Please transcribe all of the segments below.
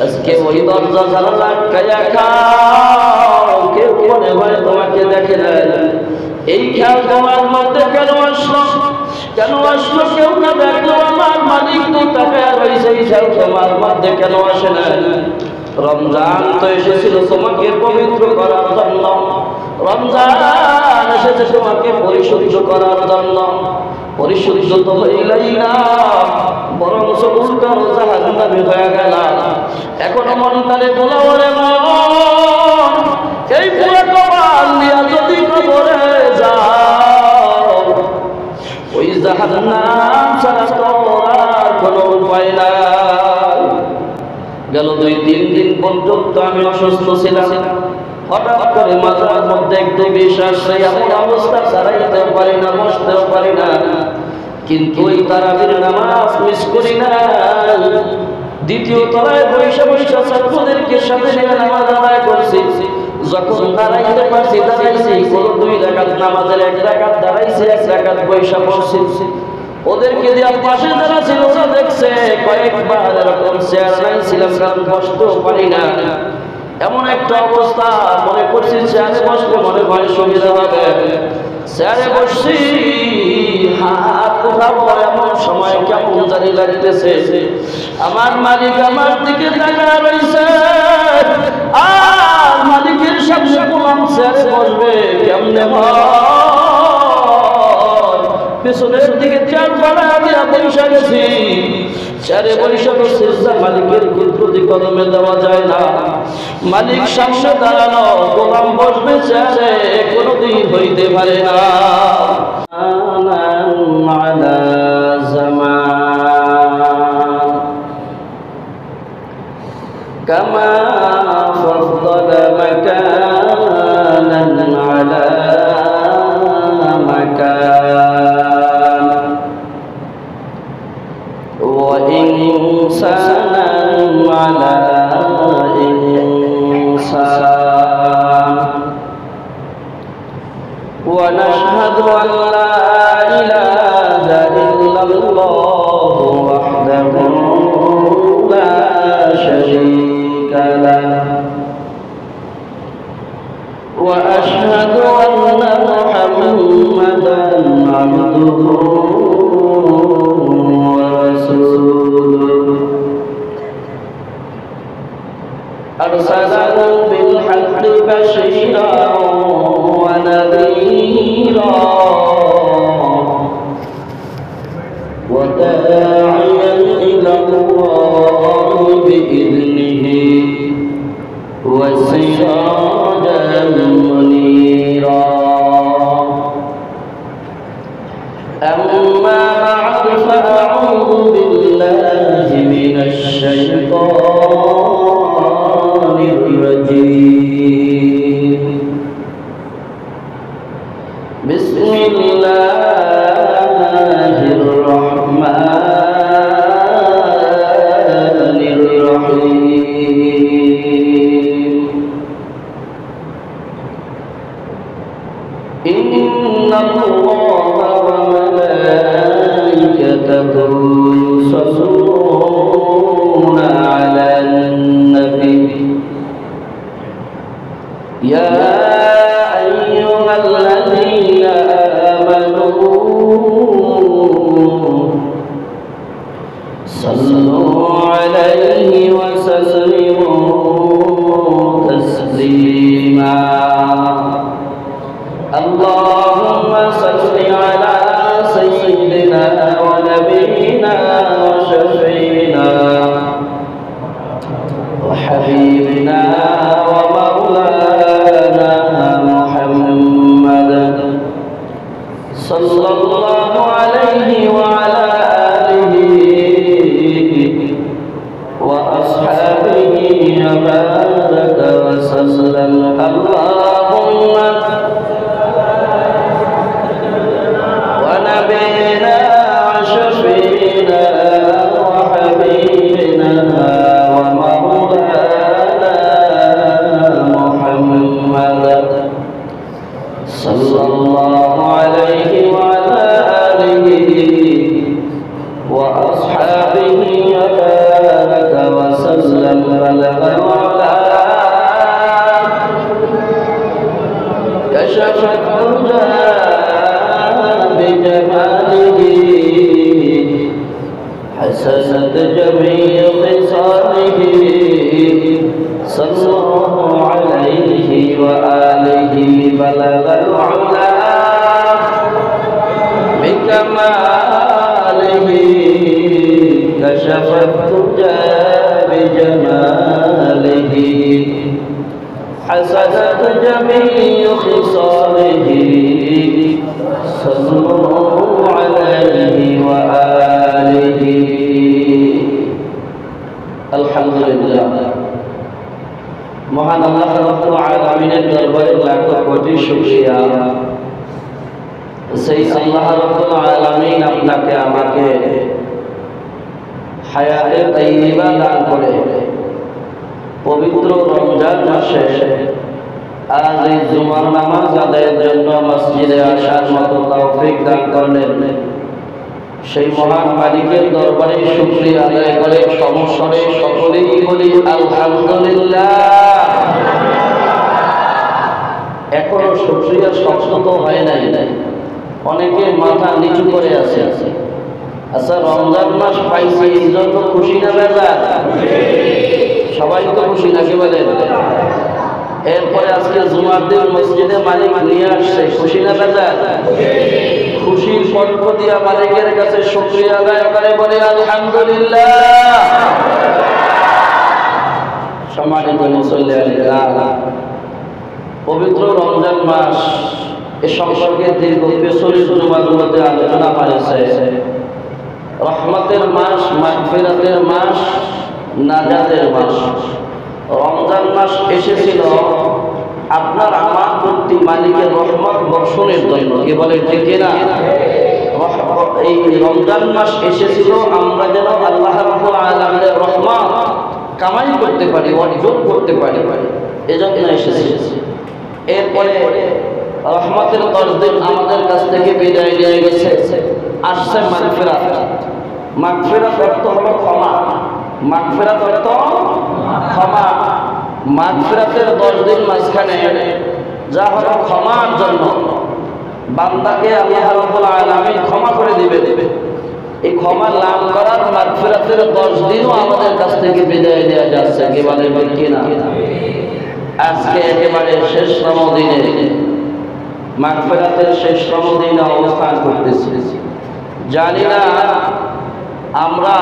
আজকে ওই দরজা জানালা আটকায়া খাও, কেউ মনে হয় তোমাকে দেখে না। এই খেয়াল তোমার মধ্যে কেন আসলো? কেন আসলো? কেউ না দেখলো আমার মালিক তো তাকায় রয়েছে, এই খেয়াল তোমার মধ্যে কেন আসে না? রমজান তো এসেছিল তোমাকে পবিত্র করার জন্য, রমজান এসেছে তোমাকে পরিশুদ্ধ করার জন্য। পরিশুদ্ধ তো হইলাই না, বরং উল্টো জাহান্নামী হয়ে গেল। এখন মনটারে বলা ওরে মন, এই পুরো কপাল নিয়ে যদি কবরে যাও, ওই জাহান্নাম ছাড়া আর কোনো উপায় নাই। গেল 2-3 দিন পর্যন্ত আমি অসুস্থ ছিলাম। হঠাৎ করে মাথার মধ্যে একটু বিশ্বাস, এমন অবস্থা দাঁড়াইতেও পারি না, বসতেও পারি না। কিন্তু ওই তারাবির নামাজ মিস করি না। দ্বিতীয় তলায় বৈশা বৈশা ছাত্রদেরকে সাথে নিয়ে নামাজ আদায় করছি। যখন দাঁড়াইতে পারছি দাঁড়াইছি, কোনো 2 রাকাত নামাজের 1 রাকাত দাঁড়াইছি, 1 রাকাত বৈশা পড়ছি। ওদেরকে দিয়ে পাশে যারা ছিল ওরা দেখছে, কয়েকবার এরকম চেয়ার নাইছিলাম, কারণ বসতেও পারি না। এমন একটা অবস্থা, মনে করছি চেয়ারে বসলে মনে হয় সুবিধা হবে। চেয়ারে বসছি, হাত উঠাবো এমন সময় কেমন জানি লাগতেছে আমার মালিক আমার দিকে তাকায় রয়েছে। আর মালিকের সামনে বললাম চেয়ারে বসবে কেমনে হয়? পেছনের দিকে চেয়ার বাড়া দিয়া বসে গেছি। চেয়ারে বসে বসে মালিকের কুদরতি কদমে দেওয়া যায় না। মালিক সামনে দাঁড়ানো, গোলাম বসবে চেয়ারে, কোনোদিন হইতে পারে না। كما فضل مكانا على مكان وإنسانا على إنسان ونشهد أن لا إله إلا الله وحده لا شريك له وأشهد أن محمدا عبده ورسوله أرسله بالحق بشيرا ونذيرا وداعيا إلى الله بإذنه وسراجا منيرا. أما بعد فأعوذ بالله من الشيطان الرجيم. بسم الله الرحمن الرحيم. إن الله وملائكته يصلون على النبي يا أيها الذين آمنوا صلوا عليه وسلموا تسليما. اللهم صل على سيدنا ونبينا وشفينا وحبيبنا ومولانا محمد صلى الله عليه وعلى آله وأصحابه وبارك وسلم. اللهم ونبينا وشفينا وحبيبنا ومولانا محمد صلى الله عليه وعلى آله وأصحابه وبارك وسلم. بلغ العلا كشف الدجى بجماله حسنت جميع خصاله صلى الله عليه وآله بلغ العلا بكماله كشف الدجى بجماله حسنت جميع خصاله صلى الله عليه وآله الحمد لله মহান আল্লাহ রাব্বুল আলামিনের দরবারে লাখ কোটি শুকরিয়া সেই আল্লাহ রাব্বুল আলামিন আপনাকে আমাকে হায়াতে তাইয়্যিবা দান করে পবিত্র রমজান মাসে আজ এই জুমার নামাজ আদায়ের জন্য মসজিদে আসার মতো তৌফিক দান করলেন। সেই মহান মালিকের দরবারে শুকরিয়া আদায় করে সমস্বরে সকলেই বলি আলহামদুলিল্লাহ। এখনো শুকরিয়া শব্দ তো হয় নাই, অনেকে মাথা নিচু করে আছে। আচ্ছা, রমজান মাস পাইছি এই জন্য খুশি না বেজার? সবাই তো খুশি নাকি বলেন? এরপরে আজকে জুমার দিন মসজিদে মালিক নিয়ে আসছে, খুশি না বেজার? খুশির পক্ষ দিয়া মালিকের কাছে শুকরিয়া আদায় করে বলে আলহামদুলিল্লাহ। সম্মানিত মুসল্লিরা, পবিত্র রমজান মাস এ সম্পর্কে দীর্ঘ পেছনের জুমাগুলোতে আলোচনা হয়েছে। রহমতের মাস, মাগফিরাতের মাস, নাজাতের মাস। রমজান মাস এসেছিল আপনার আমার প্রতি মালিকের রহমত বর্ষণের জন্য, কি বলে ঠিক কিনা? এই রমজান মাস এসেছিল আমরা যেন আল্লাহ রাব্বুল আলামিনের রহমত কামাই করতে পারি, অর্জন করতে পারি, এজন্য এসেছে। এরপরে রহমতের 10 দিন আমাদের কাছ থেকে বিদায় নিয়ে গেছে, আসছে মাগফিরাত। মাগফিরাত অর্থ হলো ক্ষমা। মাগফিরাত অর্থ ক্ষমা। মাগফিরাতের 10 দিন মাঝখানে যা হলো ক্ষমার জন্য বান্দাকে আল্লাহ রাব্বুল আলামিন ক্ষমা করে দিবে। এই ক্ষমা লাভ করার মাগফিরাতের 10 দিনও আমাদের কাছ থেকে বিদায় দেওয়া যাচ্ছে, কি বলে কি না? আজকে একেবারে শেষতম দিনে, মাগফিরাতের শেষতম দিনে অবস্থান করতেছি। জানি না আমরা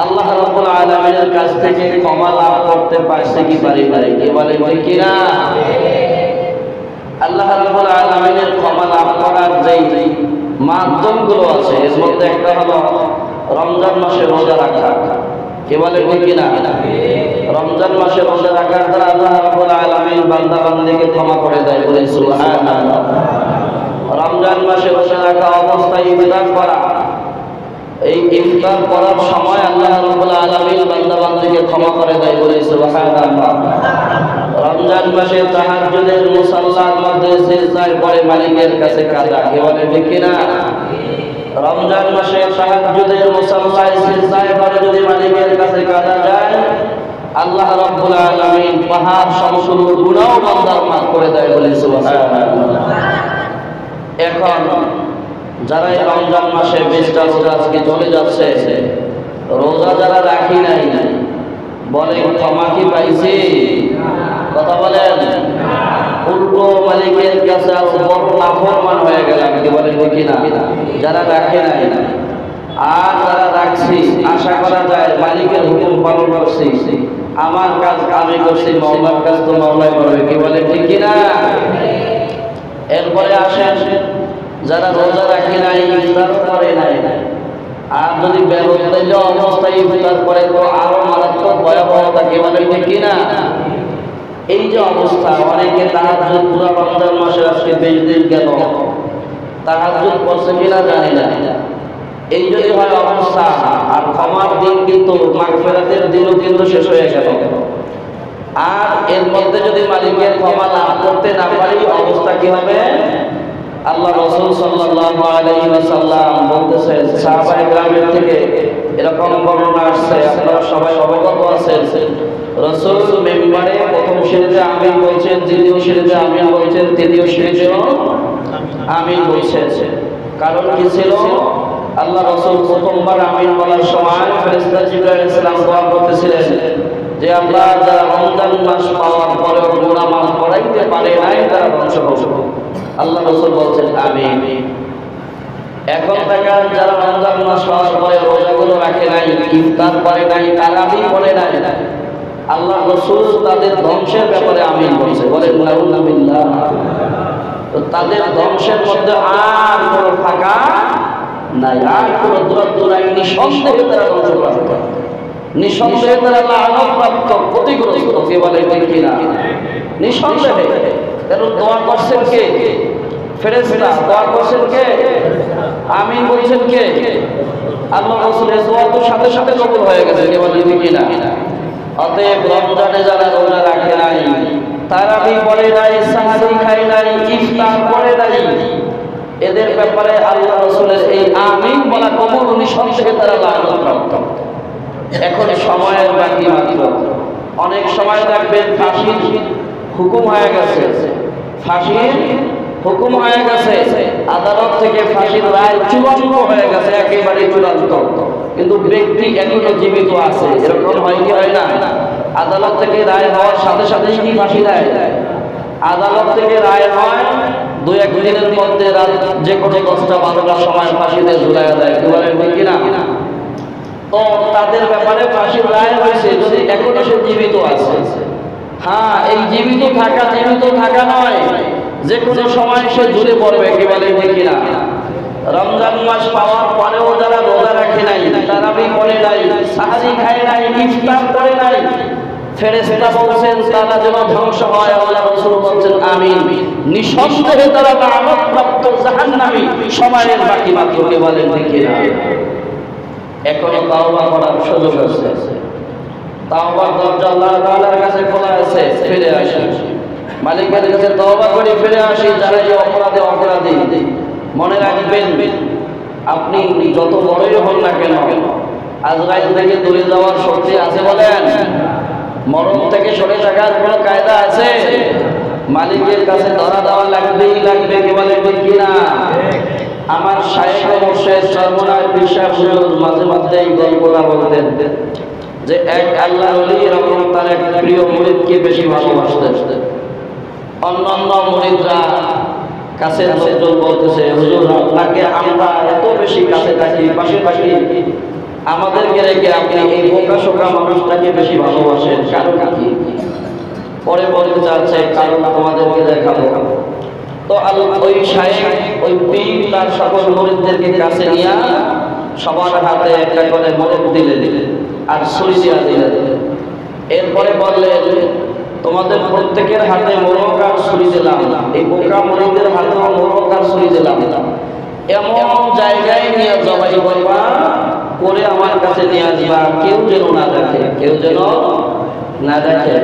আল্লাহ রাব্বুল আলামিনের কাছ থেকে ক্ষমা লাভ করতে পারছি কি পারি নাই, কি বলে কি না? আল্লাহ রাব্বুল আলামিনের ক্ষমা লাভ করার যে মাধ্যমগুলো আছে, এর মধ্যে একটা হলো রমজান মাসে রোজা রাখা, কি বলে কি না? রমজান মাসে রোজা রাখার দ্বারা আল্লাহ রাব্বুল আলামিন বান্দা বান্দীকে ক্ষমা করে দেয়, বলে সুবহানাল্লাহ। রমজান মাসে রোজা রাখা অবস্থায় ইফতার করা, এই ইফতার করার সময় আল্লাহ রাব্বুল আলামিন বান্দা বান্দীকে ক্ষমা করে দেয়, বলে সুবহানাল্লাহ। রমজান মাসে তাহাজ্জুদের মুসাল্লার মধ্যে সিজদায় পড়ে মালিকের কাছে কাঁদা, কি বলে ঠিক কি না? রমজান মাসে তাহাজ্জুদের মুসাল্লায় সিজদায় পড়ে যদি মালিকের কাছে কাঁদা যায়, আল্লাহ রাব্বুল আলামিন পাহাড় সমতুল্য গুনাহ বান্দার মাফ করে দেয়, বলে সুবহানাল্লাহ। এখন যারা এই রমজান মাসে 20টা রোজা আজকে চলে যাচ্ছে, রোজা যারা রাখি নাই বলে ক্ষমা কি পাইছি? কথা বলেন। উল্টো মালিকের কাছে বড় নাফরমান হয়ে গেলাম, কি বলে কি না? যারা রাখে নাই আর যারা রাখছি, আশা করা যায় মালিকের হুকুম পালন করছি, আমার কাজ আমি করছি, মাওলার কাজ তো মাওলাই করবে, কি বলে ঠিক কি না? এরপরে আসেন যারা রোজা রাখে নাই, ইফতার করে নাই, আর যদি বেরোতেজ অবস্থায় ইফতার করে তো আরো মারাত্মক ভয়াবহতা, কি বলে ঠিক কি না? এই যে অবস্থা, অনেকে তাহাজ্জুদ পুরো রমজান মাসে আজকে 20 দিন গেল, তাহাজ্জুদ করছে কিনা জানি না। এই যদি হয় অবস্থা, আর ক্ষমার দিন কিন্তু মাগফিরাতের দিনও কিন্তু শেষ হয়ে গেল, আর এর মধ্যে যদি মালিকের ক্ষমা লাভ করতে না পারি, অবস্থা কি হবে? আল্লাহ রাসূল সাল্লাল্লাহু আলাইহি ওয়াসাল্লাম বলতেছেন, সাহাবায়ে কেরামের থেকে এরকম বর্ণনা আসছে, আপনারা সবাই অবগত আছেন। রাসূল মিম্বারে প্রথম সিঁড়িতে আমিন বলছেন, দ্বিতীয় সিঁড়িতে আমিন বলছেন, তৃতীয় সিঁড়িতেও আমিন বলছেন। কারণ কি ছিল? আল্লাহ রাসূল প্রথমবার আমিন বলার সময় ফেরেশতা জিবরাইল আলাইহিস সালাম দোয়া করতেছিলেন যে আল্লাহ, যারা রমজান মাস পাওয়ার পরেও গুনাহ মাফ করাইতে পারে নাই তারা ধ্বংস হোক। আল্লাহ রাসূল বলছেন আমিন। এখন থেকে যারা রমজান মাস পাওয়ার পরে রোজাগুলো রাখে নাই, ইফতার করে নাই, তারাবি পড়ে নাই, আল্লাহ রাসূল তাদের ধ্বংসের ব্যাপারে আমিন বলছে। বলেন নাউযুবিল্লাহ। তো তাদের ধ্বংসের মধ্যে আর কোনো ফাঁকা নাই, আর কোনো দূরত্ব নাই। নিঃসন্দেহে তারা ধ্বংসপ্রাপ্ত, নিঃসন্দেহে তারা লাআনতপ্রাপ্ত, ক্ষতিগ্রস্ত। কে বলে ঠিক কিনা? নিঃসন্দেহে। কারণ দোয়া করছেন কে? ফেরেশতা। দোয়া করছেন কে? আমিন বলছেন কে? আল্লাহ রাসূলের দোয়া তো সাথে সাথে কবুল হয়ে গেছে। কে বলে ঠিক কিনা? অতএব রমজানে যারা রোজা রাখে নাই, তারাবি পড়ে নাই, সাহরি খায় নাই, ইফতার করে নাই, এদের ব্যাপারে আল্লাহ রাসূলের এই আমিন বলা কবুল, নিঃসন্দেহে তারা লাআনতপ্রাপ্ত। এখন সময়ের বাকি মাত্র। অনেক সময় দেখবেন ফাঁসির হুকুম হয়ে গেছে, ফাঁসির হুকুম হয়ে গেছে, আদালত থেকে ফাঁসির রায় চূড়ান্ত হয়ে গেছে, একেবারে চূড়ান্ত, কিন্তু ব্যক্তি এখনো জীবিত আছে। এরকম হয় কি হয় না? আদালত থেকে রায় হওয়ার সাথে সাথে কি ফাঁসি দেয়? আদালত থেকে রায় হয়, 2-1 দিনের মধ্যে রাত যে কোনো 10টা-12টার সময় ফাঁসিতে ঝুলাইয়া দেয়। কি বলেন ঠিক কিনা? তো তাদের ব্যাপারে ফাঁসির রায় হয়েছে, যদি এখনো সে জীবিত আছে। হ্যাঁ, এই জীবিত থাকা নয়, যে কোনো সময় সে ঝুলে পড়বে। কি বলেন ঠিক কিনা? রমজান মাস পাওয়ার পরেও যারা রোজা রাখে নাই, তারাবি পড়ে নাই, সাহরি খায় নাই, ইফতার করে নাই, ফেরেশতা বলছেন তারা যেন ধ্বংস হয়। আল্লাহ রাসূল বলছেন আমিন। নিঃসন্দেহে তারা লাআনতপ্রাপ্ত, জাহান্নামী। সময়ের বাকি মাত্র। কে বলেন ঠিক কিনা? এখনো তাওবা করার সুযোগ আছে। তাওবার দরজা আল্লাহ তাআলার কাছে খোলা আছে। ফিরে আসি, মালিকের কাছে তওবা করে ফিরে আসি। যারা এই অপরাধী, মনে রাখবেন, আপনি যত বড়ই হন না কেন, আজরাইল থেকে দূরে যাওয়ার শক্তি আছে? বলেন। মরণ থেকে সরে থাকার কোনো কায়দা আছে? মালিকের কাছে ধরা দেওয়া লাগবেই লাগবে। কি বলেন ঠিক কিনা? আমার শায়েখ মুর্শিদ সর্বনাশ বিশ্বাস হুজুর মাঝে মাঝে এই গল্পটা বলতেন যে এক আল্লাহর ওলি এরকম তার এক প্রিয় মুরিদকে বেশি ভালোবাসতেন। অন্যান্য মুরিদরা কাছে লোকজন বলতেছে, হুজুর আপনাকে আমরা এত বেশি কাছে থাকি, পাশাপাশি আমাদেরকে রেখে আপনি এই বোকা শোকা মানুষটাকে বেশি ভালোবাসেন, কারণ কি? পরে বলতে চাচ্ছে কারণ তোমাদেরকে দেখাবো। তো ওই শায়েখ, ওই পীর তার সকল মুরিদদেরকে কাছে নিয়ে সবার হাতে একটা করে মোড়ক দিলেন আর ছুরি দিয়া দিলেন। এরপরে বললেন, তোমাদের প্রত্যেকের হাতে মোড়ক আর ছুরি দিলাম, এই বোকা মুরিদদের হাতেও মোড়ক আর ছুরি দিলাম, এমন জায়গায় নিয়ে জবাই করবা, করে আমার কাছে নিয়ে আসবা, কেউ যেন না দেখে, কেউ যেন না দেখে।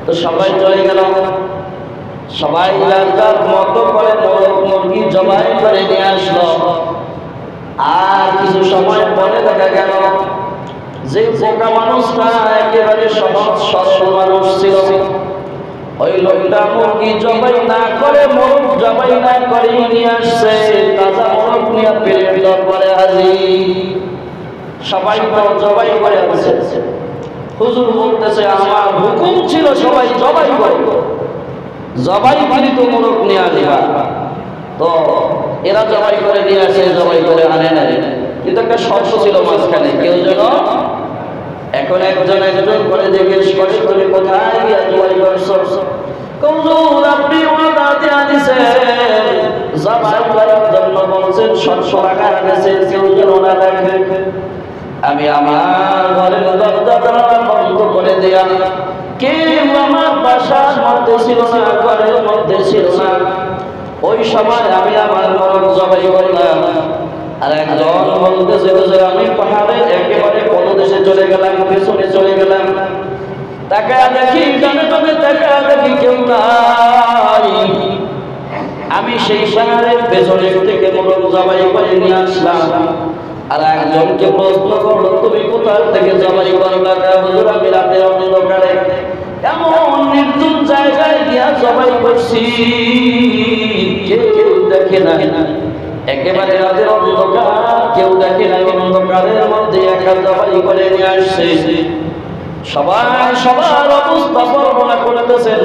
তো সবাই চলে গেল, সবাই যার মতো করে মোরগ মুরগি জবাই করে নিয়ে আসলো। আর কিছু সময় পরে দেখা গেল যে বোকা মানুষটা একেবারে সহজ সরল মানুষ ছিল, ওই লোকটা মুরগি জবাই না করে, মোরগ জবাই না করে নিয়ে আসছে, তাজা মোরগ নিয়ে পেলের দরবারে হাজির। সবাই তো জবাই করে আসছে। হুজুর বলতেছে, আমার হুকুম ছিল সবাই জবাই করে, জবাই কৃত মোরগ নিয়ে আসবা। তো এরা জবাই করে নিয়ে আসে, জবাই করে আনে নাই, কিন্তু একটা শর্ত ছিল মাঝখানে, কেউ যেন। এখন একজন করে জিজ্ঞেস করে, তুমি কোথায় গিয়ে জবাই করছো? হুজুর আপনি ওয়াদা দিয়ে দিয়েছেন, জবাই করার জন্য বলছেন, শর্ত রাখা গেছে, কেউ যেন না দেখে। আমি আমার ঘরের দরজা বন্ধ করে দিলাম, কেউ আমার বাসার মধ্যে ছিল না, ঘরের মধ্যে ছিল না। ওই সময় আমি আমার মোরগ জবাই করলাম। আর একজন বলতেছে, আমি পাহাড়ের একেবারে পদদেশে চলে গেলাম, পেছনে চলে গেলাম, তাকে দেখি ডানে ডানে তাকা দেখি কেউ নাই। আমি সেই পাহাড়ের পেছনে থেকে মোরগ জবাই করে নিয়ে আসলাম। আর একজনকে প্রশ্ন করলো, তুমি কোথা থেকে জবাই করলা? হুজুর, আমি রাতের অন্ধকারে এমন নির্জন জায়গায় গিয়া জবাই করছি, কেউ দেখে না, একেবারে রাতের অন্ধকার, কেউ দেখে না, অন্ধকারের মধ্যে একা জবাই করে নিয়ে আসছে। সবাই সবার অবস্থা বর্ণনা করতেছেন।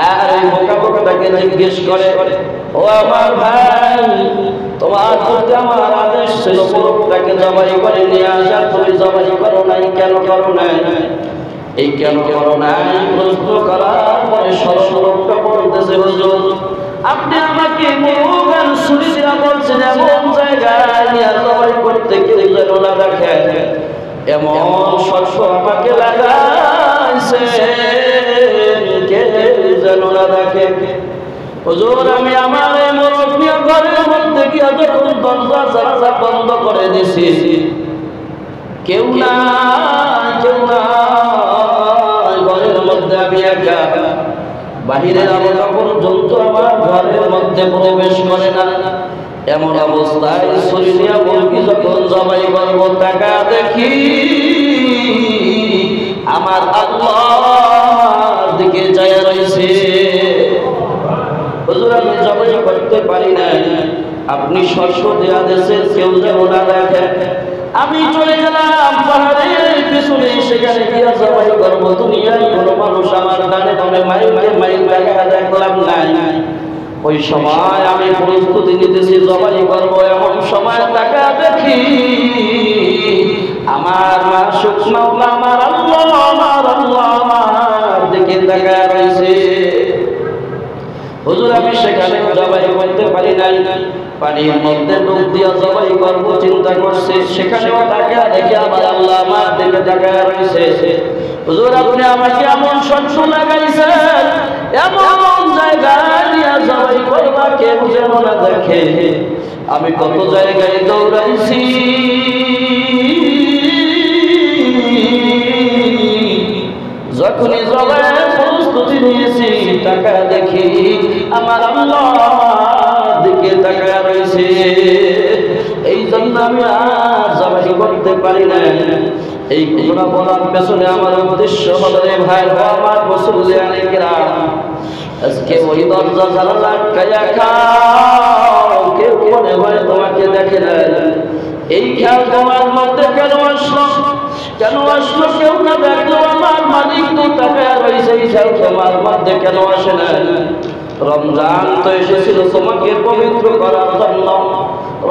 আর এই বোকাটাকে জিজ্ঞেস করে, ও আমার ভাই, তোমার প্রতি আমার আদেশ ছিল মোরগটাকে জবাই করে নিয়ে আসা, তুমি জবাই করো নাই, কেন করো নাই? এই কেন করো নাই প্রশ্ন করার পরে সরসরটা বলতেছে, হুজুর, আপনি আমাকে মোরগ আর ছুরি দিয়া বলছেন এমন জায়গায় নিয়ে জবাই করতে, কেউ যেন না দেখে, এমন শস্য আমাকে লাগাইছে, কেউ যেন না দেখে। হুজুর, আমি আমার এই মোরগ নিয়ে ঘরের মধ্যে গিয়া যখন দরজা জানালা বন্ধ করে দিছি, কেউ নাই, কেউ নাই, ঘরের মধ্যে আমি একা, বাহিরের আলো পর্যন্ত আমার ঘরের মধ্যে প্রবেশ করে না। এমন অবস্থায় ছুরি নিয়ে মুরগি যখন জবাই করব, টাকা দেখি আমার আল্লাহর দিকে যায় রয়েছে। হুজুর, আমি জবাই করতে পারি না, আপনি শস্য দেয়া দেশের, কেউ যেন না দেখে। আমি চলে গেলাম পাহাড়ের পিছনে, সেখানে গিয়া জবাই করব। দুনিয়ার কোনো মানুষ আমার ডানে বামে মাইল দেখা দেখলাম নাই। ওই সময় আমি প্রস্তুতি নিতেছি, জবাই করব, এমন সময় টাকা দেখি আমার মাসুক মাওলা, আমার আল্লাহ, আমার আল্লাহ আমার দিকে তাকায় রয়েছে। হুজুর, আমি সেখানে জবাই করতে পারি নাই, পানির মধ্যে ডুব দিয়া জবাই করব চিন্তা করছে, সেখানেও টাকা দেখে আমার আল্লাহ আমার দিকে তাকায় রয়েছে। হুজুর, আপনি আমাকে এমন শস্য লাগাইছেন, এমন জায়গায় নিয়ে জবাই করবা, কেউ যেন না দেখে। আমি কত জায়গায় দৌড়াইছি, যখনই জবাইয়ের প্রস্তুতি নিয়েছি, টাকা দেখি আমার আল্লাহর দিকে তাকায় রয়েছে। এই জন্য আমি আর জবাই করতে পারি না। এই ঘটনা বলার পেছনে আমার উদ্দেশ্য হলো, রে ভাই, আমার মুসলমানে কিরাম, আজকে ওই দরজা জানালা আটকায়া খাও, কেউ মনে হয় তোমাকে দেখে না। এই খেয়াল তোমার মধ্যে কেন আসলো? কেন আসলো? কেউ না দেখলো, আমার মালিক তো তাকায় রয়েছে, এই খেয়াল তোমার মধ্যে কেন আসে না? রমজান তো এসেছিল তোমাকে পবিত্র করার জন্য,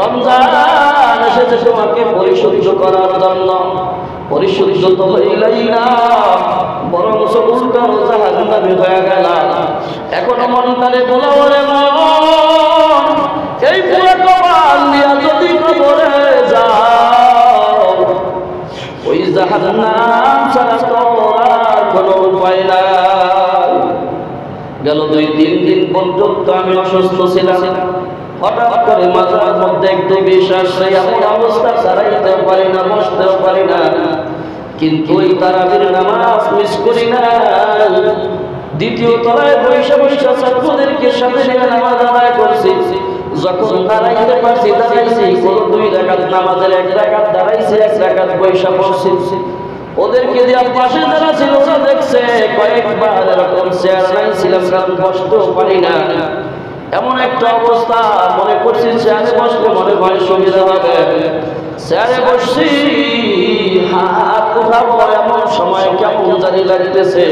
রমজান এসেছে তোমাকে পরিশুদ্ধ করার জন্য। পরিশুদ্ধ তো হইলাই না, বরং উল্টার জাহান্নামী হয়ে গেল। এখন মনটারে বলা, ওরে মন, এই পুরো কপাল নিয়ে যদি কবরে যাও, ওই জাহান্নাম ছাড়া তোর কোনো উপায় নাই। গেল 2-3 দিন পর্যন্ত আমি অসুস্থ ছিলাম। হঠাৎ করে মাথার মধ্যে একটু বিশ্বাস, এমন অবস্থা ছাড়াইতেও পারি না, বসতেও পারি না। কিন্তু ওই তারাবির নামাজ মিস করি না। দ্বিতীয় তলায় বৈশা ছাত্রদেরকে সাথে নিয়ে নামাজ আদায় করছি। যখন দাঁড়াইতে পারছি, দাঁড়াইছি, কোনো 2 রাকাত নামাজের 1 রাকাত দাঁড়াইছি, 1 রাকাত বৈশা পড়ছি। ওদেরকে দিয়ে পাশে যারা ছিল, ওরা দেখছে কয়েকবার এরকম চেয়ার নাইছিলাম, কারণ বসতেও পারি না। এমন একটা অবস্থা, মনে করছি চেয়ারে বসলে মনে হয় সুবিধা হবে। চেয়ারে বসছি, হাত উঠাবো, এমন সময় কেমন জানি লাগতেছে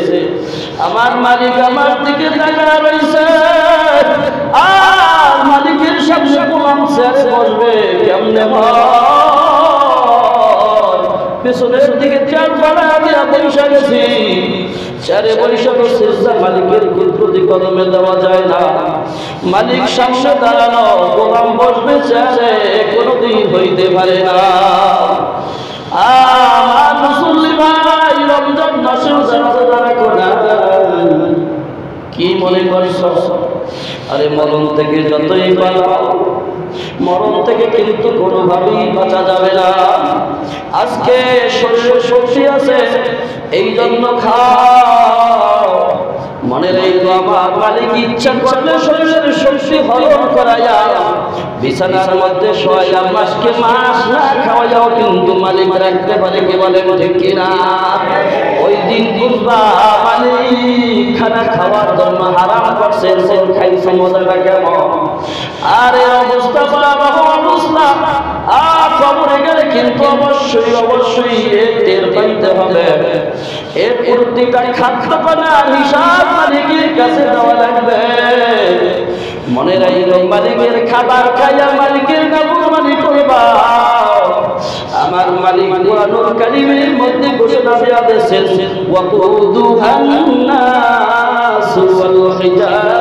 আমার মালিক আমার দিকে তাকায় রয়েছে। আর মালিকের সামনে গোলাম চেয়ারে বসবে কেমনে হয়? পেছনের দিকে চেয়ার বাড়া দিয়া বৈশা গেছি। চেয়ারে বৈশা বসে মালিকের কুদরতি কদমে দেওয়া যায় না। মালিক সামনে দাঁড়ানো, গোলাম বসবে চেয়ারে, কোনোদিন হইতে পারে না। আমার মুসল্লি ভাই, রমজান মাসেও যারা কোনা কি মনে করছ? আরে মরণ থেকে যতই পালাও, মরণ থেকে কিন্তু কোনোভাবেই বাঁচা যাবে না। আজকে শরীরে শক্তি আছে, এই জন্য খাও। মনে নেই তো আমার মালিক ইচ্ছা করলে শরীরের শক্তি হরণ করাইয়া বিছানার মধ্যে শোয়া মাসকে মাস না খাওয়াইয়াও কিন্তু মালিক রাখতে পারে, কি বলেন ঠিক কিনা? ওই দিন বুঝবা মালিক খানা খাওয়ার জন্য হারাম করছে, খাইছে মজাটা কেমন। আর এই অবস্থা বাবা অবস্থা কবরে গেলে কিন্তু অবশ্যই অবশ্যই টের পাইতে হবে। এর প্রতিটা খাদ্যপানার হিসাব মালিকের কাছে দেওয়া লাগবে। মনে রাখো মালিকের খাবার খাইয়া মালিকের নাফরমানি করবা, আমার মালিক কুরআনুল কারীমের মধ্যে ঘোষণা দেয়া দিয়েছেন ওয়াকুদুহান নাস ওয়াল হিজারা,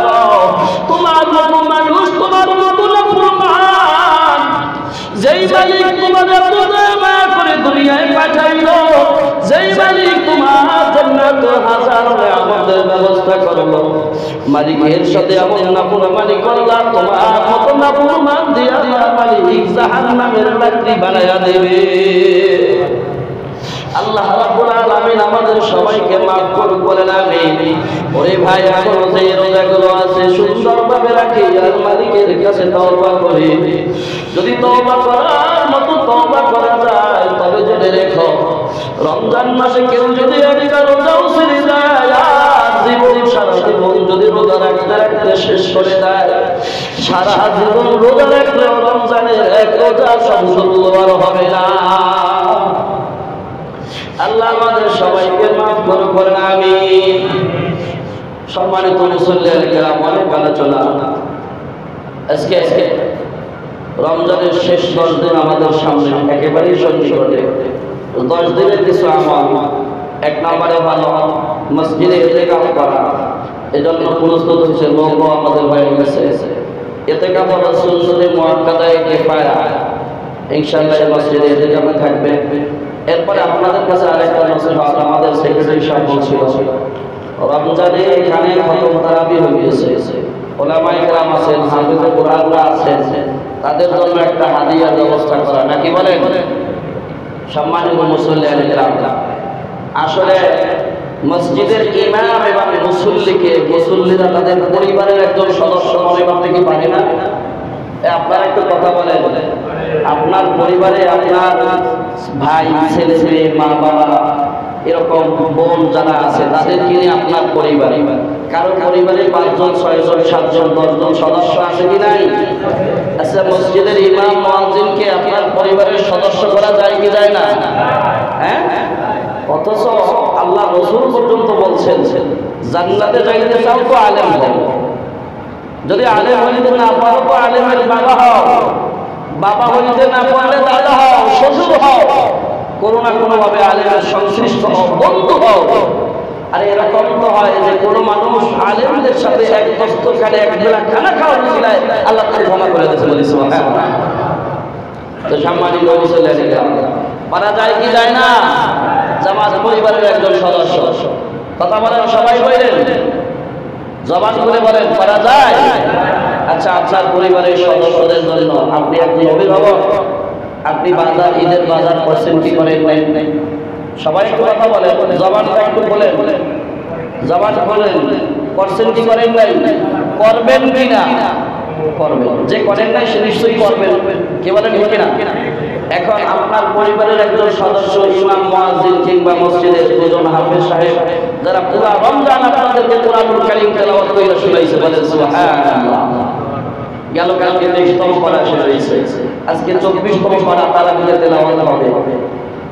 তোমার মতো মানুষ তোমার মতো নাফরমান যেই মালিক তোমাদের মায়া করে দুনিয়ায় পাঠাইলো, যেই মালিক তোমার জন্য হাজার নিয়ামতের ব্যবস্থা করলো, মালিকের সাথে এমন নাফরমানি করলা তোমার মতো নাফরমান দিয়া মালিক জাহান্নামের লাকড়ি বানায়া দেবে। আল্লাহ রাব্বুল আলামিন আমাদের সবাইকে মাফ করুন বলেন আমিন। ওরে ভাই, এখনো যে রোজাগুলো আছে সুন্দরভাবে রাখি আর মালিকের কাছে তওবা করি। যদি তওবা করার মতো তওবা করা যায় তবে জেনে রেখো রমজান মাসে কেউ যদি একটা রোজাও ছেড়ে দেয় আর জীবন সারা জীবন যদি রোজা রাখতে রাখতে শেষ করে দেয়, সারা জীবন রোজা রাখলে রমজানের এক রোজা সম্পূর্ণ হবে না। আল্লাহ আমাদের সবাইকে মাফ করুন আমিন। সম্মানিত মুসল্লিয়ানে কেরাম, অনেক আলোচনা। আজকে রমজানের শেষ 10 দিন আমাদের সামনে একেবারেই সন্নিকটে। 10 দিনের কিছু আমল, এক নম্বরে ভালো মসজিদে ইতিকাফ করা। এজন্য প্রস্তুত হচ্ছে লোক আমাদের হয়ে গেছে। ইতিকাফ হলো সুন্নতে মুআক্কাদায়ে কিফায়া। ইনশাআল্লাহ মসজিদে ইতিকাফে থাকবে। এরপরে আপনাদের কাছে আরেকটা নসিহত, আমাদের সেক্রেটারি সাহেব বলছিল রমজানে এখানে খতম তারাবি হয়েছে, ওলামায়ে কেরাম আছেন, হাফেজে কোরআনরা আছেন, তাদের জন্য একটা হাদিয়ার ব্যবস্থা করা, নাকি বলেন? সম্মানিত মুসল্লিয়ানে কেরাম, আসলে মসজিদের ইমাম এবং মুসল্লিরা তাদের পরিবারের একজন সদস্য মনে করতে কি পারে না? আপনারা একটু কথা বলেন, আপনার পরিবারে আপনার ভাই, ছেলে মেয়ে, মা বাবা, এরকম বোন যারা আছে তাদেরকে নিয়ে আপনার পরিবারে, কারো পরিবারে 5 জন, 6 জন, 7 জন, 10 জন সদস্য আছে কি নাই? আচ্ছা, মসজিদের ইমাম মুয়াজ্জিনকে আপনার পরিবারের সদস্য করা যায় কি যায় না? হ্যাঁ, অথচ আল্লাহ রাসূল পর্যন্ত বলছেন জান্নাতে যাইতে চাও তো আলেম হও। যদি আলেম হইতে না পারো তো আলেমের বাবা হও, বাবা হইতে না পারলে দাদা হও, শ্বশুর হও, কোনো না কোনো ভাবে আলেমের সংশ্লিষ্ট হও, বন্ধু হও। আর এরকম তো হয় যে কোনো মানুষ আলেমদের সাথে এক দস্তরখানে এক বেলা খানা খাওয়া উচিলায় আল্লাহ তাকে ক্ষমা করে দিয়েছে, বলি সুবহানাল্লাহ। তো সম্মানিত মুসল্লিয়ানে কেরাম, পারা যায় কি যায় না? জামাত পরিবারের একজন সদস্য, কথা বলেন সবাই, বলেন জবান করে বলেন, পারা যায়? আচ্ছা, আপনার পরিবারের সদস্যদের জন্য আপনি একজন অভিভাবক, আপনি বাজার, ঈদের বাজার করছেন কি করেন নাই? সবাই একটু কথা বলেন, জবানটা একটু বলেন, জবান বলেন, করছেন কি করেন নাই? করবেন কি না? করবেন। যে করেন নাই সে নিশ্চয়ই করবেন, কে বলেন ঠিক না? এখন আপনার পরিবারের একজন সদস্য ইমাম, মুয়াজ্জিন কিংবা মসজিদের দুজন হাফেজ সাহেব যারা পুরো রমজান আপনাদেরকে কোরআনুল কারীম তেলাওয়াত করে শোনাইছে, বলেন সুবহানাল্লাহ। গেল কালকে 23তম পারা শেষ হয়েছে, আজকে 24তম পারা তারাবিতে তেলাওয়াত হবে।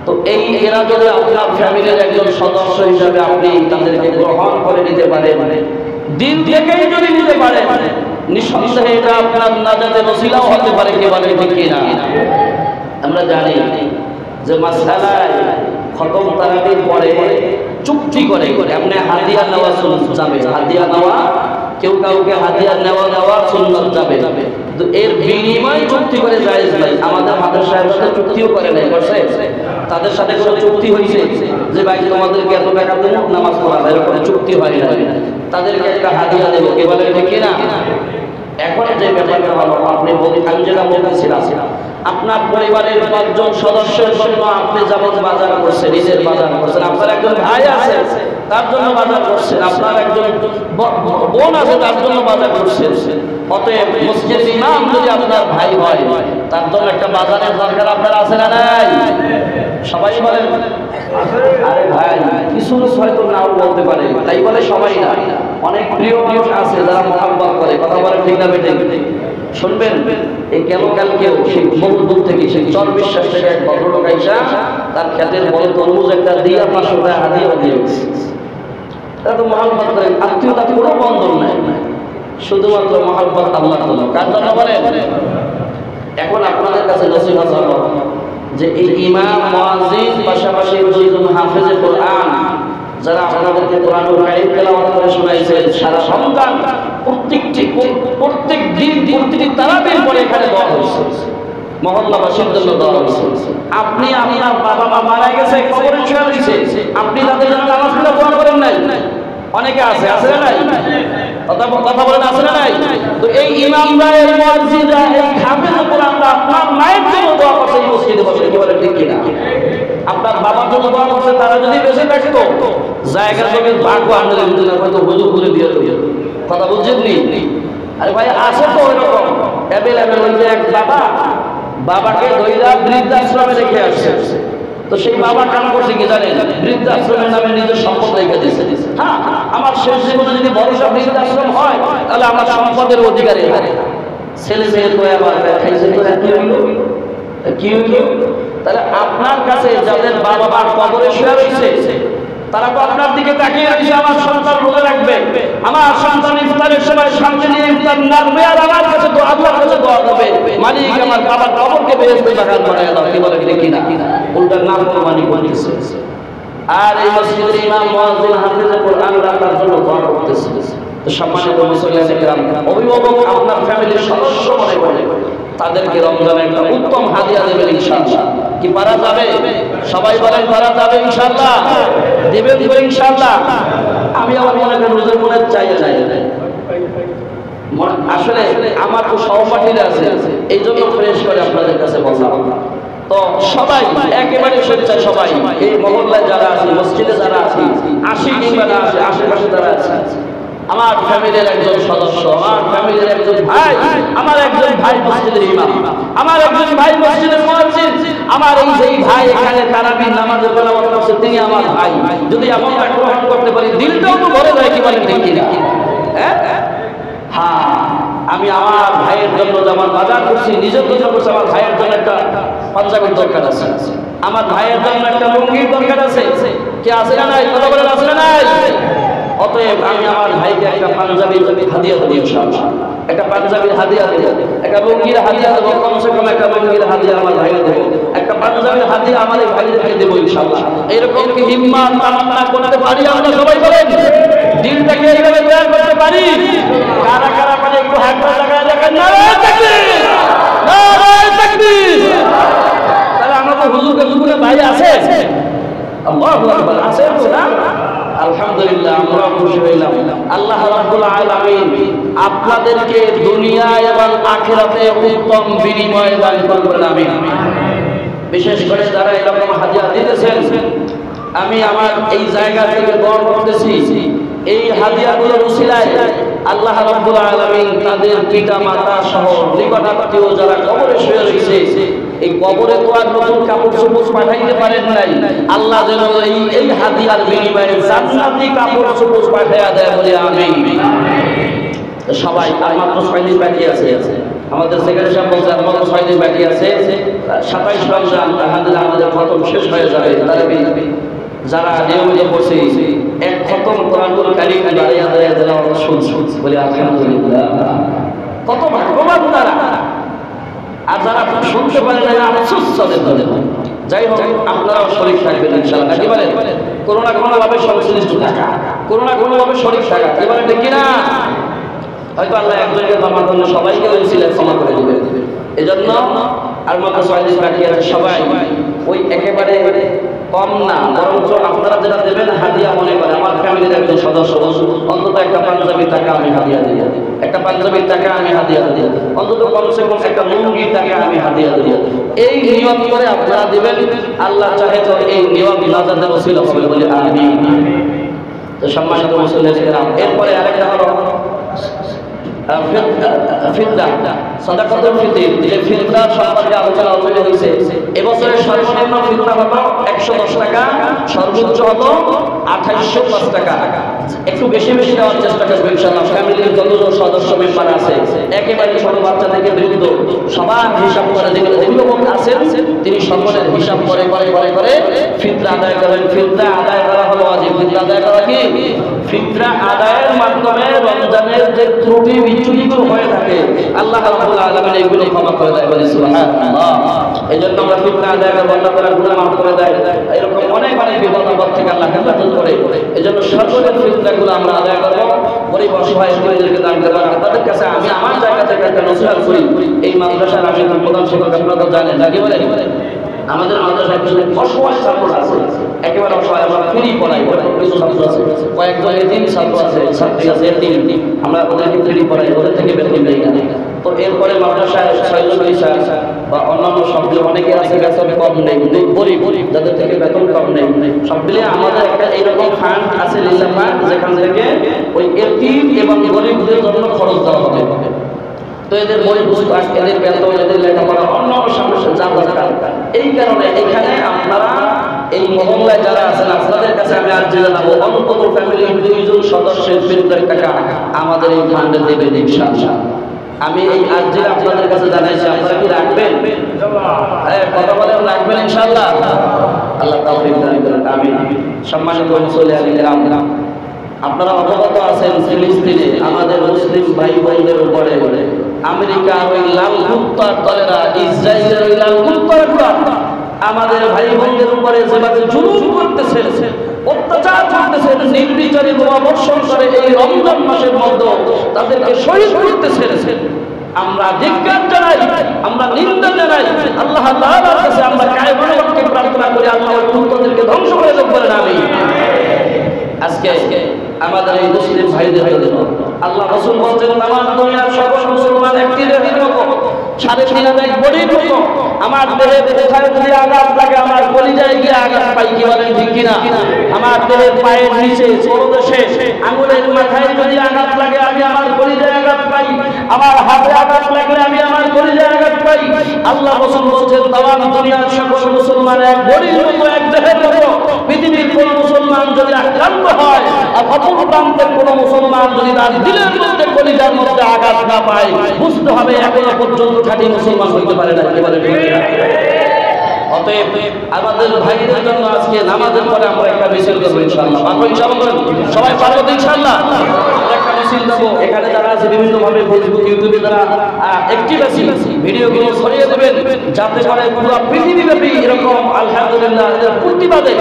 তো এই এরা যদি আপনার ফ্যামিলির একজন সদস্য হিসাবে আপনি তাদেরকে গ্রহণ করে নিতে পারেন, দিন থেকেই যদি নিতে পারেন, নিঃসন্দেহে এটা আপনার নাজাতের ওসিলাও হতে পারে, কে বলেন ঠিক কিনা? আমরা জানি যে মাসআলায় খতম তারাবির পরে চুক্তি করে এমনি হাদিয়া নেওয়া সুন্নাত যাবে, হাদিয়া নেওয়া, কেউ কাউকে হাদিয়া নেওয়া সুন্নাত যাবে, কিন্তু এর বিনিময়ে চুক্তি করে জায়েজ নাই। আমাদের মাদ্রাসার সাথে চুক্তিও করে নাই, করছে? তাদের সাথে কোনো চুক্তি হয়েছে যে ভাই তোমাদেরকে এত টাকা দেব নামাজ পড়াবে, এরকম চুক্তি হয় না। তাদেরকে একটা হাদিয়া দেবো, কে বলে ঠিক কিনা? এখন যে ব্যাপারটা হলো, আপনি আমি যেটা বলতেছিলাম আপনার পরিবারের 5 জন সদস্যের জন্য আপনি যেমন বাজার করছেন, নিজের বাজার করছেন, আপনার একজন ভাই আছে তার জন্য বাজার করছেন, আপনার একজন বোন আছে তার জন্য বাজার করছেন। অতএব মসজিদের ইমাম যদি আপনার ভাই হয় তার জন্য একটা বাজারের দরকার আপনার আছে না নাই? সবাই বলেন আরে ভাই, কিছু হয়তো নাও বলতে পারে, তাই বলে সবাই না। অনেক প্রিয় মানুষ আছে যারা মহাব্বত করে, কথা বলে ঠিক না বেটে? শুনবেন, এই কেউ সেই বহু দূর থেকে সেই চর বিশ্বাস থেকে এক ভদ্রলোক আইসা তার ক্ষেতের বড় তরমুজ একটা দিয়া 500 টাকা হাদিয়া দিয়ে গেছে। তারা তো মহাব্বত করে, আত্মীয়তা কোনো বন্ধন নাই, শুধুমাত্র মহাব্বত আল্লাহ তাআলা। কার জন্য বলে? এখন আপনাদের কাছে নসিহত হলো যে এই ইমাম, মুয়াজ্জিন, পাশাপাশি দুইজন হাফেজে কোরআন যারা আপনাদেরকে কোরআনুল কারীম তেলাওয়াত করে শোনাইছেন সারা রমজান, প্রত্যেক দিন প্রতিটি তারাবির পরে এখানে দোয়া হচ্ছে, মহল্লাবাসীর জন্য দোয়া হচ্ছে। আপনি আপনার বাবা মা মারা গেছে, কবরে শুয়ে রয়েছে, আপনি তাদের জন্য নামাজ পড়ে দোয়া করেন নাই? অনেকে আছে না নাই? কথা বলেন, আছে না নাই? তো এই ইমামরা, এই মুয়াজ্জিনরা, এই হাফেজে কোরআনরা আপনার মায়ের জন্য দোয়া করছে এই মসজিদে বসে, কি বলেন ঠিক কিনা? আপনার বাবার জন্য দোয়া করছে, তারা যদি বেঁচে থাকতো জায়গা থেকে ভাগও আনলে দিতে না, হয়তো হুজুর করে দিয়ে দেবে। কথা বুঝছেন নি? আরে ভাই, আছে তো ওইরকম অ্যাভেলেবেল। ওই যে এক বাবাকে ধইরা বৃদ্ধাশ্রমে রেখে আসছে, তো সেই বাবা কাম করছে কি জানেন? বৃদ্ধাশ্রমের নামে নিজের সম্পদ রেখে দিয়েছে। হ্যাঁ, আমার শেষ জীবনে যদি ভরসা বৃদ্ধাশ্রম হয় তাহলে আমার সম্পদের অধিকারী ছেলে মেয়ে তো আবার খাইছে, কি হইল? তাহলে আপনার কাছে যাদের বাবা মা কবরে শুয়ে রয়েছে তারা তো আপনার দিকে তাকিয়ে রয়েছে, আমার সন্তান রোজা রাখবে, আমার সন্তান ইফতারের সময় শান্তি নিয়ে ইফতার রাখবে, আর আমার কাছে তো আল্লাহর কাছে দোয়া করবে, মালিক আমার বাবার কবরকে বেহেশতে বাগান বানায় দাও, কি বলে কি না? উল্টার নাম কোরবানি করতেছে। আর এই মসজিদের ইমাম, মুয়াজ্জিন, হাফেজে কোরআন তার জন্য দোয়া করতেছে। তো সম্মানিত মুসল্লিয়ানে কিরাম, অভিভাবক আপনার ফ্যামিলির সদস্য মনে করে তাদেরকে রমজানের একটা উত্তম হাদিয়া দেবেন ইনশাআল্লাহ। কি পারা যাবে? সবাই বলেন পারা যাবে ইনশাআল্লাহ? দেবেন তো ইনশাআল্লাহ? আমি আমার মনে করি রোজার মনে চাই আসলে আমার তো সহপাঠীরা আছে, এই জন্য ফ্রেশ করে আপনাদের কাছে বললাম। তো সবাই একেবারে স্বেচ্ছায়, সবাই এই মহল্লায় যারা আছে, মসজিদে যারা আছে, 80 কিংবা না আছে, আশেপাশে যারা আছে, আমার ফ্যামিলির একজন সদস্য, আমার ফ্যামিলির একজন ভাই, আমার একজন ভাই মসজিদের ইমাম, আমার একজন ভাই মসজিদের মুয়াজ্জিন, আমার এই যেই ভাই এখানে তারাবির নামাজে তেলাওয়াত করছে তিনি আমার ভাই, যদি আমরা গ্রহণ করতে পারি দিলটাও তো ভরে যায়, কি বলেন ঠিক কিনা? হ্যাঁ, আমি আমার ভাইয়ের জন্য যেমন বাজার করছি, নিজের জন্য করছি, আমার ভাইয়ের জন্য একটা পাঞ্জাবির দরকার আছে, আমার ভাইয়ের জন্য একটা লুঙ্গির দরকার আছে, কি আছে না নাই? কথা বলেন, আছে না নাই? অতএব আমি আমার ভাইকে একটা পাঞ্জাবির হাদিয়া দেব ইনশাআল্লাহ, একটা পাঞ্জাবির হাদিয়া দেব, একটা লুঙ্গির হাদিয়া দেব, কমসে কম একটা লুঙ্গির হাদিয়া আমার ভাইকে দেব, একটা পাঞ্জাবির হাদিয়া আমাদের ভাইদেরকে দেব ইনশাআল্লাহ। এরকম কি হিম্মত তামান্না করতে পারি আমরা সবাই? বলেন, দিলটাকে এইভাবে তৈরি করতে পারি? কারা কারা মানে একটু হাত লাগায় দেখেন, নারায়ে তাকবীর, নারায়ে তাকবীর। তাহলে আমরা তো হুজুরকে হুজুরে ভাই আছে, আল্লাহু আকবার, আছে তো না? আলহামদুলিল্লাহ, আমরা খুশি হইলাম। আল্লাহ রাব্বুল আলামিন আপনাদেরকে দুনিয়া এবং আখিরাতে উত্তম বিনিময় দান করবেন, আমিন। বিশেষ করে যারা এরকম হাদিয়া দিতেছেন, আমি আমার এই জায়গা থেকে দোয়া করতেছি, এই হাদিয়াগুলোর উসিলায় আল্লাহ রাব্বুল আলামিন তাদের পিতা মাতা সহ নিকটাত্মীয় যারা কবরে শুয়ে রয়েছে, এই কবরে তো আর নতুন কাপড় চোপড় পাঠাইতে পারেন নাই, আল্লাহ যেন এই হাদিয়ার বিনিময়ে জান্নাতি কাপড় চোপড় পাঠাইয়া দেয় বলে আমিন। সবাই আর মাত্র 6 দিন বাকি আছে, আমাদের সেক্রেটারি সাহেব বলছেন আর মাত্র 6 দিন বাকি আছে, 27 রমজান আমাদের খতম শেষ হয়ে যাবে। তারাবি যারা নিয়মিত বসে এক খতম কোরআনুল কারীম দাঁড়িয়ে দাঁড়িয়ে তেলাওয়াত শুনছি, বলে আলহামদুলিল্লাহ, কত ভাগ্যবান তারা। আর যারা শুনতে পারে না, আফসোস চলে তাদের। যাই হোক, আপনারাও শরীক থাকবেন ইনশাআল্লাহ, নাকি বলেন? কোনো না কোনো ভাবে সংশ্লিষ্ট থাকা, কোনো না কোনো ভাবে শরীক থাকা, কি বলেন ঠিক কিনা? হয়তো আল্লাহ একজনকে ক্ষমা করলে সবাইকে ওইছিলেন ক্ষমা করে দিবেন। এই জন্য আর মাত্র 6 দিন বাকি আছে, সবাই ওই একেবারে কম না, বরঞ্চ আপনারা যেটা দেবেন হাদিয়া মনে করে আমার ফ্যামিলির একজন সদস্য, অন্তত একটা পাঞ্জাবি টাকা আমি হাদিয়া দিয়ে দিই, একটা পাঞ্জাবির টাকা আমি হাদিয়া দিই, অন্তত কমসে কম একটা লুঙ্গির টাকা আমি হাদিয়া দিই। এই নিয়ত করে আপনারা দিবেন, আল্লাহ চাহে তো এই নিয়ত নাজাতের ওসিলা হবে বলে আমিন। তো সম্মানিত মুসল্লিদের কিরাম, এরপরে আরেকটা হলো ফিতরা, সাদাকাতুল ফিতর। যে ফিতরা সম্পর্কে আলোচনা অলরেডি হয়েছে। এবছরের সর্বনিম্ন ফিতরা হলো 110 টাকা, সর্বোচ্চ হলো 2805 টাকা। একটু বেশি বেশি দেওয়ার চেষ্টা করবো ইনশাআল্লাহ। ফ্যামিলির যতজন সদস্য মেম্বার আছে, একেবারে ছোট বাচ্চা থেকে বৃদ্ধ সবার হিসাব করে, যিনি অভিভাবক আছেন তিনি সকলের হিসাব করে করে করে করে ফিতরা আদায় করেন। ফিতরা আদায় করা হলো ওয়াজিব। ফিতরা আদায় করা কি? ফিতরা আদায়ের মাধ্যমে রমজানের যে ত্রুটি বিচ্যুতিগুলো হয়ে থাকে আল্লাহ রাব্বুল আলামিন এগুলো ক্ষমা করে দেয়, বলি সুবহানাল্লাহ। এইজন্য আমরা ফিতরা আদায় করে আল্লাহ তাআলা গুনাহ মাফ করে দেয়। এরকম অনেক অনেক বিপদ আপদ থেকে আল্লাহ হেফাজত করে। এইজন্য সকলের ফিতরাগুলো আমরা আদায় করব। গরিব অসহায় ব্যক্তিদেরকে দান করব। আপনাদের কাছে আমি আমার জায়গা থেকে একটা নসিহত করি। এই মাদ্রাসার আমি প্রধান শিক্ষক, আপনারা তো জানেন, নাকি বলেন? আমাদের মাদ্রাসায় কিছু অসহায় ছাত্র আছে, একেবারে অসহায়, আমরা ফ্রি পড়াই। কিছু ছাত্র আছে, কয়েকজন এতিম ছাত্র আছে, ছাত্রী আছে এতিম, আমরা ওদেরকে ফ্রি পড়াই, ওদের থেকে বেতন দেই না। তো এরপরে মাদ্রাসায় 6 জন পয়সা বা অন্যান্য সবগুলো অনেকে আছে বেতন কম নেই, গরিব যাদের থেকে বেতন কম নেই, সব মিলিয়ে আমাদের একটা এইরকম ফান্ড আছে, লিল্লাহ ফান্ড, যেখান থেকে ওই এতিম এবং গরিবদের জন্য খরচ দেওয়া হবে। তো এদের বই পুস্তক, এদের বেতন, এদের লেখাপড়া, অন্যান্য সমস্যা যা দরকার, এই কারণে এখানে আপনারা এই মহল্লায় যারা আছেন আপনাদের কাছে আমি আর্জি জানাবো, অন্তত ফ্যামিলির 2 জন সদস্যের ফিতরার টাকা আমাদের এই ফান্ডে দেবেন ইনশাআল্লাহ। আমি এই আর্জি আপনাদের কাছে জানাইছি, আপনারা কি রাখবেন? কথা বলেন, রাখবেন ইনশাআল্লাহ। আল্লাহ তাওফিক দান করেন, আমিন। সম্মানিত মুসল্লিদের কিরাম, আপনারা অবগত আছেন ফিলিস্তিনে আমাদের মুসলিম ভাই বোনদের উপরে আমেরিকার ওই লাল কুত্তার দলেরা, ইসরায়েলের ওই লাল কুত্তারা আমাদের ভাই বোনদের উপরে যেভাবে জুলুম করতেছে, অত্যাচার করতেছে, নির্বিচারে বোমা বর্ষণ করে এই রমজান মাসের মধ্যে তাদেরকে শহীদ করতেছে, আমরা ধিক্কার জানাই, আমরা নিন্দা জানাই। আল্লাহ তাআলার কাছে আমরা কায়মুল হককে প্রার্থনা করি, আল্লাহ ওই কুত্তাদেরকে ধ্বংস করে দেন, বলেন আমিন। আজকে আমাদের এই মুসলিম ভাইদের জন্য আল্লাহ রাসূল বলেছেন, আমার দুনিয়ার সকল মুসলমান একটি দেহের মতো, 3.5 বডির মতো। আমার দেহের কোথায় যদি আঘাত লাগে আমার কলিজায় গিয়ে আঘাত পাই, কি বলেন ঠিক কিনা? আমার দেহের পায়ের নিচে পরদেশে আঙ্গুলের মাথায় যদি আঘাত লাগে আমি আমার কলিজায় আঘাত পাই, আমার হাতে আঘাত লাগলে আমি আমার কলিজায় আঘাত পাই। আল্লাহ রাসূল বলেছেন, তাম দুনিয়ার সকল মুসলমান এক বডির মতো, এক দেহের মতো। পৃথিবীর কোন মুসলমান যদি আক্রান্ত হয় আর অপর প্রান্তের কোন মুসলমান যদি তার দিলের মধ্যে কলিজার মধ্যে আঘাত না পায়, বুঝতে হবে এখনো পর্যন্ত খাঁটি মুসলমান হইতে পারে না, কি বলে? অতএব আমাদের ভাইদের জন্য আজকে নামাজের পরে আমরা একটা মিছিল করবো ইনশাআল্লাহ। পারবো ইনশাআল্লাহ? সবাই পারবো ইনশাআল্লাহ? একটা মিছিল দেবো। এখানে যারা আছে বিভিন্ন ভাবে ফেসবুক, ইউটিউবে যারা অ্যাক্টিভ আছে, ভিডিওগুলো ছড়িয়ে দেবেন যাতে করে পুরো পৃথিবীব্যাপী এরকম আলহামদুলিল্লাহ এর প্রতিবাদে,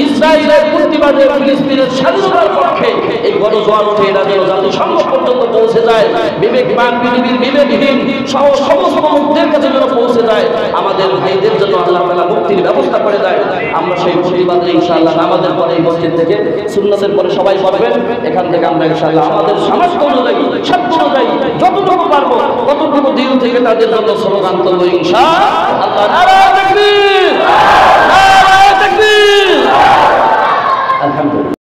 ইসরায়েলের প্রতিবাদে, ফিলিস্তিনের স্বাধীনতার পক্ষে এই বড় জোয়ার উঠে এরা যেন জাতিসংঘ পর্যন্ত পৌঁছে যায়, বিবেকবান পৃথিবীর বিবেকহীন সমস্ত মুখদের কাছে যেন পৌঁছে যায়, আমাদের ভাইদের জন্য আল্লাহ তাআলা মুক্তির ব্যবস্থা করে দেয়। আমরা সেই প্রতিবাদে ইনশাআল্লাহ নামাজের পরে এই মসজিদ থেকে সুন্নাতের পরে সবাই পড়বেন, এখান থেকে আমরা ইনশাআল্লাহ আমাদের সামর্থ্য অনুযায়ী, সাধ্য অনুযায়ী যতটুকু পারবো ততটুকু দিন থেকে তাদের জন্য স্লোগান করবো ইনশাআল্লাহ। নারায়ে তাকবীর, নারায়ে তাকবীর। আলহামদুলিল্লাহ।